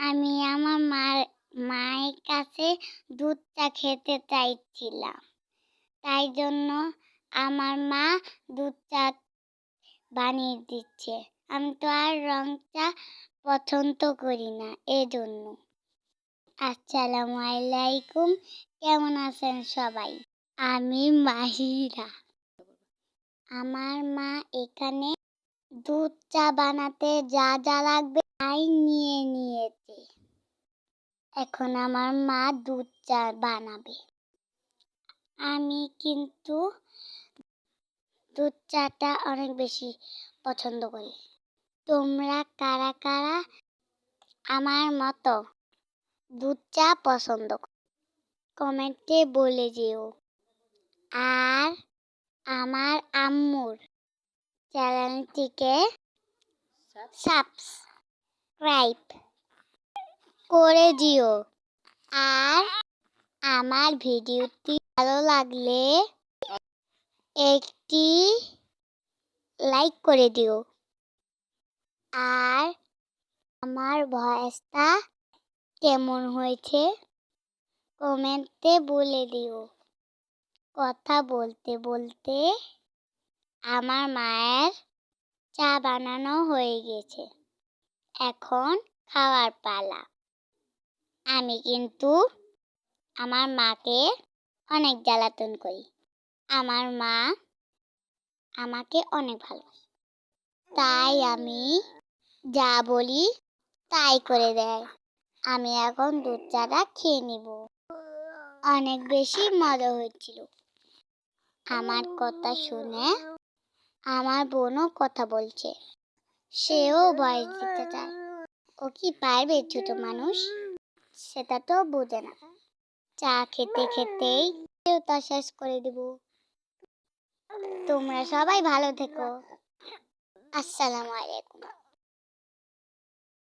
আমি আমার মায়ের কাছে দুধ চা খেতে চাইছিলাম, তাই জন্য আমার মা দুধ চা বানিয়ে দিচ্ছে। আমি তো আর রং চা পছন্দ করি না, এজন্য। আসসালামু আলাইকুম, কেমন আছেন সবাই? আমি মাহিরা। আমার মা এখানে দুধ চা বানাতে যা যা লাগবে তাই নিয়ে নিয়েছে। এখন আমার মা দুধ চা বানাবে। আমি কিন্তু দুধ চাটা অনেক বেশি পছন্দ করি। তোমরা কারা কারা আমার মতো দুধ চা পছন্দ করো? কমেন্টে বলে যেও। আর আমার আম্মুর চ্যানেলটিকে সাবস্ক্রাইব করে দিও। আর আমার ভিডিওটি ভালো লাগলে একটি লাইক করে দিও। আর আমার ভয়েসটা কেমন হয়েছে কমেন্টে বলে দিও। কথা বলতে বলতে আমার মায়ের চা বানানো হয়ে গেছে, এখন খাওয়ার পালা। আমি কিন্তু আমার মাকে অনেক জ্বালাতন করি। আমার মা আমাকে অনেক ভালোবাসে, তাই আমি যা বলি তাই করে দেয়। আমি এখন দুধ চাটা খেয়ে নিব। অনেক বেশি মজা হয়েছিল। আমার কথা শুনে আমার বোনও কথা বলছে, সেও ভয়েস দিতে চায়। ও কি পারবে, ছোট মানুষ, সেটা তো বোঝে না। চা খেতে খেতেই তা শেষ করে দেব। তোমরা সবাই ভালো থেকো। আসসালামু আলাইকুম।